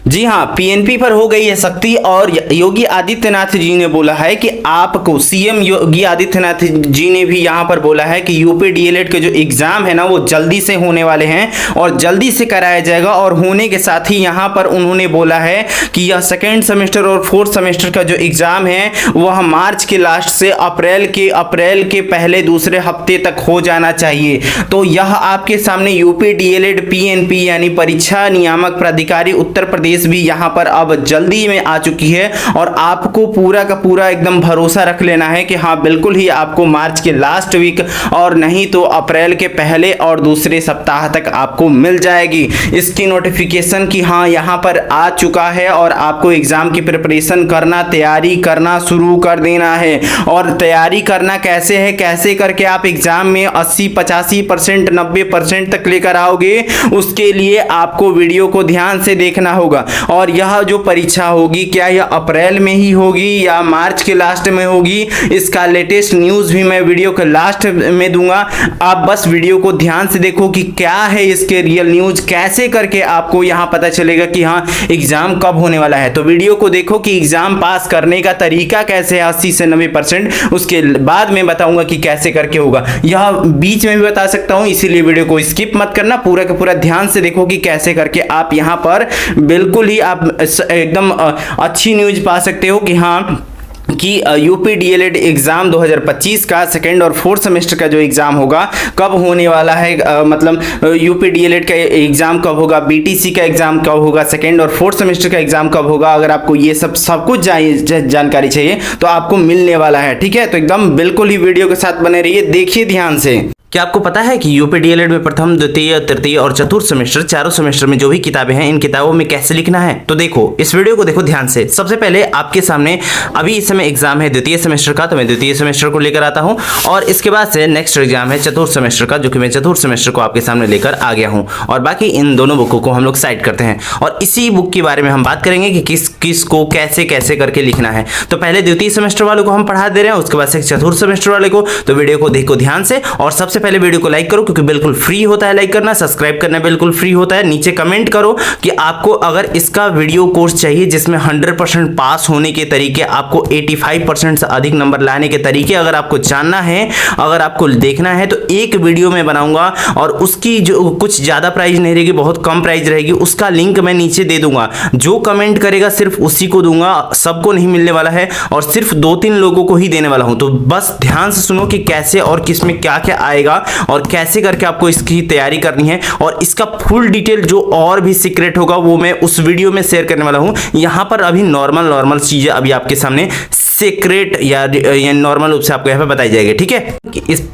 जी हाँ, पीएनपी पर हो गई है सख्ती और योगी आदित्यनाथ जी ने बोला है कि आपको, सीएम योगी आदित्यनाथ जी ने भी यहाँ पर बोला है कि यूपी डीएलएड के जो एग्जाम है ना वो जल्दी से होने वाले हैं और जल्दी से कराया जाएगा। और होने के साथ ही यहाँ पर उन्होंने बोला है कि यह सेकेंड सेमेस्टर और फोर्थ सेमेस्टर का जो एग्जाम है वह मार्च के लास्ट से अप्रैल के पहले दूसरे हफ्ते तक हो जाना चाहिए। तो यह आपके सामने यूपी डीएलएड पीएनपी यानी परीक्षा नियामक प्राधिकारी उत्तर प्रदेश भी यहां पर अब जल्दी में आ चुकी है और आपको पूरा का पूरा एकदम भरोसा रख लेना है कि हाँ बिल्कुल ही आपको मार्च के लास्ट वीक और नहीं तो अप्रैल के पहले और दूसरे सप्ताह तक आपको मिल जाएगी इसकी नोटिफिकेशन कि हाँ यहां पर आ चुका है और आपको एग्जाम की प्रिपरेशन करना, तैयारी करना शुरू कर देना है। और तैयारी करना कैसे है, कैसे करके आप एग्जाम में 80-85%, 90% तक लेकर आओगे, उसके लिए आपको वीडियो को ध्यान से देखना होगा। और यह जो परीक्षा होगी क्या यह अप्रैल में ही होगी या मार्च के लास्ट में होगी, इसका लेटेस्ट न्यूज़ भी मैं वीडियो के लास्ट में दूंगा। आप बस वीडियो को ध्यान से देखो कि क्या है इसके रियल न्यूज़, कैसे करके आपको यहाँ पता चलेगा कि हाँ एग्जाम कब होने वाला है। तो वीडियो को देखो कि एग्जाम पास करने का तरीका कैसे है 80 से 90%, उसके बाद मैं बताऊंगा कि कैसे करके होगा। यह बीच में भी बता सकता हूं, इसीलिए वीडियो को स्किप मत करना, पूरा का पूरा ध्यान से देखो कि कैसे करके आप यहां पर बिल्कुल ही आप एकदम अच्छी न्यूज़ पा सकते हो कि हाँ कि यूपी डीएलएड एग्ज़ाम 2025 का सेकेंड और फोर्थ सेमेस्टर का जो एग्ज़ाम होगा कब होने वाला है, मतलब यूपी डीएलएड का एग्ज़ाम कब होगा, बीटीसी का एग्ज़ाम कब होगा, सेकेंड और फोर्थ सेमेस्टर का एग्ज़ाम कब होगा। अगर आपको ये सब कुछ जानकारी चाहिए तो आपको मिलने वाला है, ठीक है। तो एकदम बिल्कुल ही वीडियो के साथ बने रहिए, देखिए ध्यान से। क्या आपको पता है कि यूपी डीएलएड में प्रथम, द्वितीय, तृतीय और चतुर्थ सेमेस्टर, चारों सेमेस्टर में जो भी किताबें हैं इन किताबों में कैसे लिखना है? तो देखो, इस वीडियो को देखो ध्यान से। सबसे पहले आपके सामने अभी इस समय एग्जाम है द्वितीय सेमेस्टर का, तो मैं द्वितीय सेमेस्टर को लेकर आता हूं और इसके बाद से नेक्स्ट एग्जाम है चतुर्थ सेमेस्टर का, जो कि मैं चतुर्थ सेमेस्टर को आपके सामने लेकर आ गया हूं। और बाकी इन दोनों बुकों को हम लोग साइड करते हैं और इसी बुक के बारे में हम बात करेंगे कि किस किस को कैसे कैसे करके लिखना है। तो पहले द्वितीय सेमेस्टर वालों को हम पढ़ा दे रहे हैं, उसके बाद से चतुर्थ सेमेस्टर वाले को। तो वीडियो को देखो ध्यान से और सबसे पहले वीडियो को लाइक करो, क्योंकि बिल्कुल फ्री होता है लाइक करना, सब्सक्राइब करना बिल्कुल फ्री होता है। नीचे कमेंट करो कि आपको अगर इसका वीडियो कोर्स चाहिए जिसमें 100% पास होने के तरीके, आपको 85% से अधिक नंबर लाने के तरीके अगर आपको जानना है, अगर आपको देखना है, तो एक वीडियो में बनाऊंगा और उसकी जो कुछ ज्यादा प्राइस नहीं रहेगी, बहुत कम प्राइस रहेगी, उसका लिंक मैं नीचे दे दूंगा। जो कमेंट करेगा सिर्फ उसी को दूंगा, सबको नहीं मिलने वाला है और सिर्फ 2-3 लोगों को ही देने वाला हूं। तो बस ध्यान से सुनो कि कैसे और किसमें क्या क्या आएगा और कैसे करके आपको इसकी तैयारी करनी है। और इसका फुल डिटेल जो और भी सीक्रेट होगा वो मैं उस वीडियो में शेयर करने वाला हूं। यहां पर अभी नॉर्मल चीजें अभी आपके सामने सीक्रेट या नॉर्मल रूप से आपको यहाँ पे बताई जाएगी, ठीक है।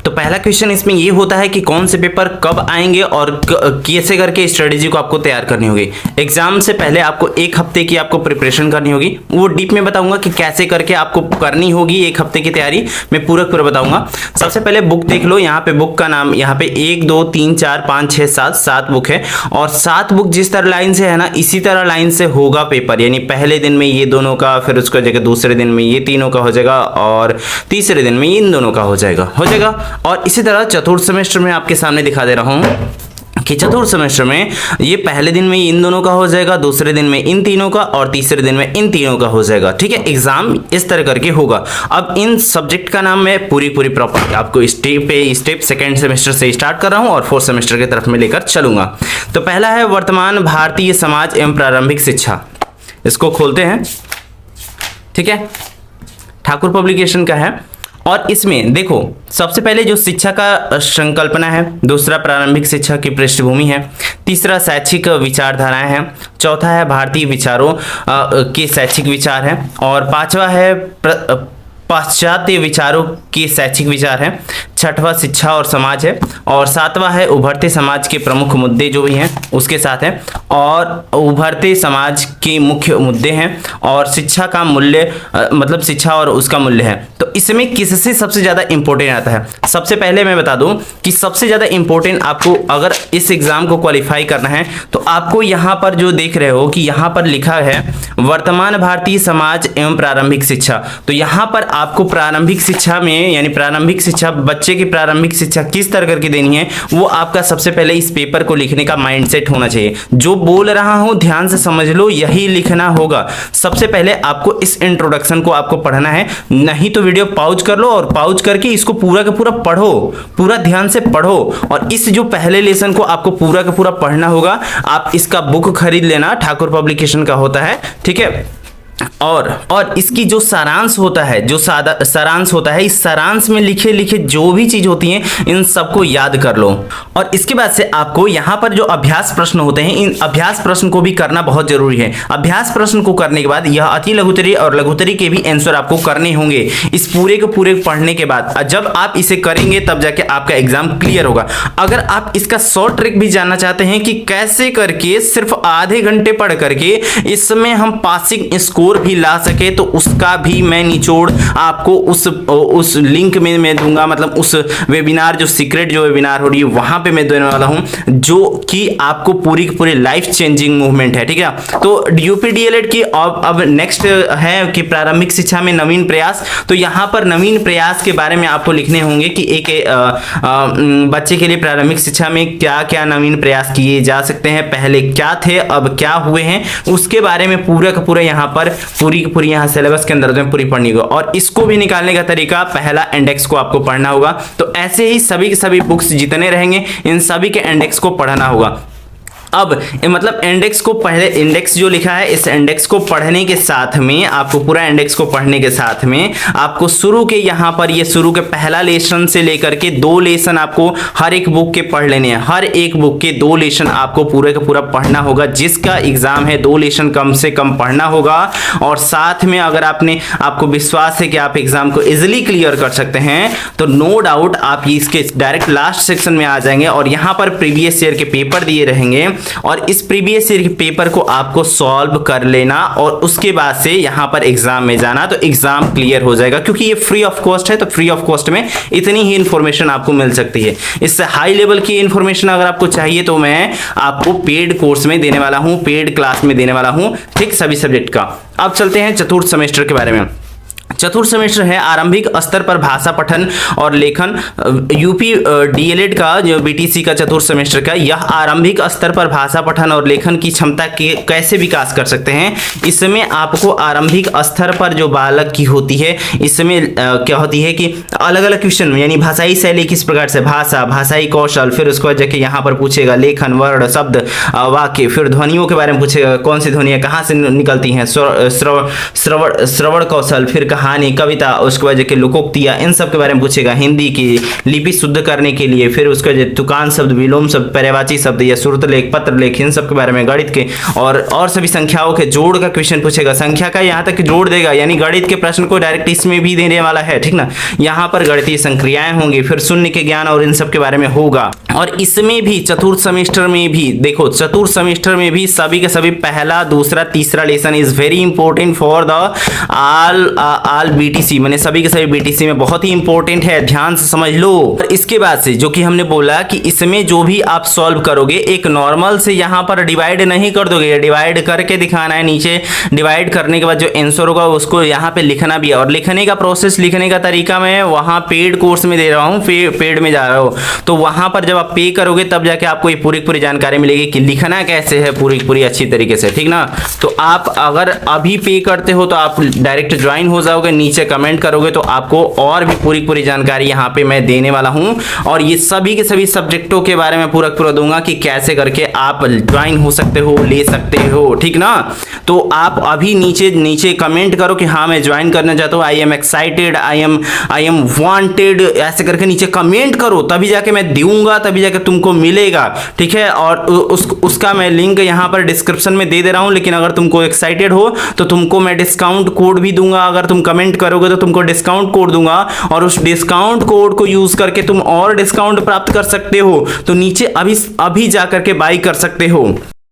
तो पहला क्वेश्चन इसमें ये होता है कि कौन से पेपर कब आएंगे और कैसे करके स्ट्रेटेजी को आपको तैयार करनी होगी। एग्जाम से पहले आपको 1 हफ्ते की आपको प्रिपरेशन करनी होगी, वो डीप में बताऊंगा कि कैसे करके आपको करनी होगी 1 हफ्ते की तैयारी, मैं पूरा बताऊंगा। सबसे पहले बुक देख लो, यहाँ पे बुक का नाम यहाँ पे 1 2 3 4 5 6 7 बुक है और 7 बुक जिस तरह लाइन से है ना, इसी तरह लाइन से होगा पेपर। यानी पहले दिन में ये दोनों का, फिर उसका जगह दूसरे दिन में ये तीनों का हो जाएगा और तीसरे दिन में इन दोनों का हो जाएगा। और इसी तरह चतुर्थ सेमेस्टर में आपके सामने दिखा दे रहा हूं कि चतुर्थ सेमेस्टर में ये पहले दिन में इन दोनों का हो जाएगा, दूसरे दिन में इन तीनों का और तीसरे दिन में इन तीनों का हो जाएगा, ठीक है। एग्जाम इस तरह करके होगा। अब इन सब्जेक्ट का नाम मैं पूरी प्रॉपर आपको स्टेप पे स्टेप सेकेंड सेमेस्टर से स्टार्ट कर रहा हूं और फोर्थ सेमेस्टर की तरफ में लेकर चलूंगा। तो पहला है वर्तमान भारतीय समाज एवं प्रारंभिक शिक्षा, इसको खोलते हैं, ठीक है। ठाकुर पब्लिकेशन का है और इसमें देखो सबसे पहले जो शिक्षा का संकल्पना है, दूसरा प्रारंभिक शिक्षा की पृष्ठभूमि है, तीसरा शैक्षिक विचारधाराएं हैं, चौथा है भारतीय विचारों के शैक्षिक विचार हैं और पांचवा है पाश्चात्य विचारों के शैक्षिक विचार है, छठवां शिक्षा और समाज है और सातवां है उभरते समाज के प्रमुख मुद्दे जो भी हैं उसके साथ है और उभरते समाज के मुख्य मुद्दे हैं और शिक्षा का मूल्य, मतलब शिक्षा और उसका मूल्य है। तो इसमें किससे सबसे ज़्यादा इंपॉर्टेंट आता है? सबसे पहले मैं बता दूं कि सबसे ज़्यादा इंपॉर्टेंट आपको अगर इस एग्ज़ाम को क्वालिफाई करना है तो आपको यहाँ पर जो देख रहे हो कि यहाँ पर लिखा है वर्तमान भारतीय समाज एवं प्रारंभिक शिक्षा। तो यहाँ पर आपको प्रारंभिक शिक्षा में, यानी प्रारंभिक शिक्षा बच्चे बच्चे की प्रारंभिक शिक्षा किस तरह की देनी है, वो आपका सबसे पहले इस पेपर को लिखने का माइंडसेट होना चाहिए। जो बोल रहा हूं ध्यान से समझ लो, यही लिखना होगा। सबसे पहले आपको इस इंट्रोडक्शन को आपको पढ़ना है, नहीं तो वीडियो पॉज कर लो और पॉज करके इसको पूरा का पूरा पढ़ो, पूरा ध्यान से पढ़ो। और इस जो पहले लेसन को आपको पूरा का पूरा पढ़ना होगा। आप इसका बुक खरीद लेना, ठाकुर पब्लिकेशन का होता है, ठीक है। और इसकी जो सारांश होता है, जो सारांश होता है, इस सारांश में लिखे लिखे जो भी चीज होती है इन सबको याद कर लो। और इसके बाद से आपको यहाँ पर जो अभ्यास प्रश्न होते हैं, इन अभ्यास प्रश्न को भी करना बहुत जरूरी है। अभ्यास प्रश्न को करने के बाद यह अति लघुत्तरी और लघुत्तरी के भी आंसर आपको करने होंगे इस पूरे के पूरे पढ़ने के बाद। जब आप इसे करेंगे तब जाके आपका एग्जाम क्लियर होगा। अगर आप इसका शॉर्ट ट्रिक भी जानना चाहते हैं कि कैसे करके सिर्फ आधे घंटे पढ़ करके इसमें हम पासिंग स्कोर भी ला सके, तो उसका भी मैं निचोड़ आपको उस लिंक में मैं दूंगा। मतलब उस वेबिनार, जो सीक्रेट जो वेबिनार हो रही है वहां पे मैं देने वाला हूं, जो कि आपको पूरी लाइफ चेंजिंग मूवमेंट है, ठीक है। तो यूपी डीएलएड की अब नेक्स्ट है कि प्रारंभिक शिक्षा में नवीन प्रयास। तो यहां पर नवीन प्रयास के बारे में आपको लिखने होंगे कि एक बच्चे के लिए प्रारंभिक शिक्षा में क्या क्या नवीन प्रयास किए जा सकते हैं, पहले क्या थे अब क्या हुए हैं, उसके बारे में पूरा का पूरा यहाँ पर पूरी यहाँ सिलेबस के अंदर में पूरी पढ़नी होगा। और इसको भी निकालने का तरीका, पहला इंडेक्स को आपको पढ़ना होगा। तो ऐसे ही सभी के सभी बुक्स जितने रहेंगे इन सभी के इंडेक्स को पढ़ना होगा। अब मतलब इंडेक्स को पहले, इंडेक्स जो लिखा है इस इंडेक्स को पढ़ने के साथ में, आपको पूरा इंडेक्स को पढ़ने के साथ में आपको शुरू के यहाँ पर ये शुरू के पहला लेसन से लेकर के 2 लेसन आपको हर एक बुक के पढ़ लेने हैं। हर एक बुक के 2 लेसन आपको पूरे का पूरा पढ़ना होगा। जिसका एग्जाम है 2 लेसन कम से कम पढ़ना होगा। और साथ में अगर आपको विश्वास है कि आप एग्जाम को इजिली क्लियर कर सकते हैं, तो नो डाउट आप इसके डायरेक्ट लास्ट सेक्शन में आ जाएंगे और यहाँ पर प्रीवियस ईयर के पेपर दिए रहेंगे और इस प्रीवियस ईयर के पेपर को आपको सॉल्व कर लेना और उसके बाद से यहां पर एग्जाम में जाना, तो एग्जाम क्लियर हो जाएगा। क्योंकि ये फ्री ऑफ कॉस्ट है, तो फ्री ऑफ कॉस्ट में इतनी ही इंफॉर्मेशन आपको मिल सकती है। इससे हाई लेवल की इंफॉर्मेशन अगर आपको चाहिए तो मैं आपको पेड कोर्स में देने वाला हूं, पेड क्लास में देने वाला हूं, ठीक, सभी सब्जेक्ट का। अब चलते हैं चतुर्थ सेमेस्टर के बारे में। चतुर्थ सेमेस्टर है आरंभिक स्तर पर भाषा पठन और लेखन। यूपी डीएलएड का जो बीटीसी का चतुर्थ सेमेस्टर का, यह आरंभिक स्तर पर भाषा पठन और लेखन की क्षमता के कैसे विकास कर सकते हैं। इसमें आपको आरंभिक स्तर पर जो बालक की होती है, इसमें क्या होती है कि अलग अलग क्वेश्चन, यानी भाषाई शैली किस प्रकार से, भाषा, भाषाई कौशल, फिर उसके बाद जाके यहाँ पर पूछेगा लेखन, वर्ण, शब्द, वाक्य, फिर ध्वनियों के बारे में पूछेगा, कौन सी ध्वनियाँ कहाँ से निकलती हैं, श्रवण कौशल, फिर कहानी, कविता, उसके बाद जाके लोकोक्तियां, इन सब के बारे में पूछेगा। हिंदी की लिपि शुद्ध करने के लिए, फिर उसके तुकान शब्द, विलोम शब्द, पर्यायवाची शब्द या श्रुत लेख, पत्र लेख, इन सब के बारे में, गणित के और सभी संख्याओं के जोड़ का क्वेश्चन पूछेगा। संख्या का यहाँ तक जोड़ देगा, यानी गणित के प्रश्न को डायरेक्ट इसमें भी देने वाला है, ठीक ना। यहाँ पर गणितीय संक्रियाएं होंगी, फिर शून्य के ज्ञान और इन सब के बारे में होगा। और इसमें भी चतुर्थ सेमेस्टर में भी देखो, चतुर्थ सेमेस्टर में भी सभी के सभी पहला, दूसरा, तीसरा lesson is very important for the all BTC, मैंने सभी के सभी बीटीसी में बहुत ही इंपॉर्टेंट है, ध्यान से समझ लो। और इसके बाद से जो कि हमने बोला कि इसमें जो भी आप सॉल्व करोगे, एक नॉर्मल से यहाँ पर डिवाइड नहीं कर दोगे, डिवाइड करके दिखाना है। नीचे डिवाइड करने के बाद जो आंसर होगा उसको यहाँ पे लिखना भी है। और लिखने का प्रोसेस, लिखने का तरीका मैं वहाँ पेड कोर्स में दे रहा हूँ, पेड में जा रहा हूँ, तो वहां पर जब आप पे करोगे तब जाके आपको ये पूरी जानकारी मिलेगी कि लिखना कैसे है पूरी अच्छी तरीके से, ठीक ना। तो आप अगर अभी पे करते हो तो आप डायरेक्ट ज्वाइन हो जाओगे, नीचे कमेंट करोगे तो आपको और भी पूरी जानकारी यहाँ पे मैं देने वाला हूँ। और ये सभी के सभी सब्जेक्टों के बारे में पूरा दूंगा कि कैसे करके आप ज्वाइन हो सकते हो, ले सकते हो, ठीक ना। तो आप अभी नीचे कमेंट करो कि हाँ मैं ज्वाइन करना चाहता हूँ, I am excited, I am wanted, ऐसे करके नीचे कमेंट करो, तभी जाके मैं दूंगा, तभी जाके तुमको मिलेगा, ठीक है। और उसका मैं लिंक यहाँ पर डिस्क्रिप्शन में दे दे रहा हूँ। लेकिन अगर तुमको एक्साइटेड हो तो तुमको मैं डिस्काउंट कोड भी दूंगा, अगर तुम कमेंट करोगे तो तुमको डिस्काउंट कोड दूंगा और उस डिस्काउंट कोड को यूज करके तुम और डिस्काउंट प्राप्त कर सकते हो। तो नीचे अभी जा करके बाई कर सकते हो।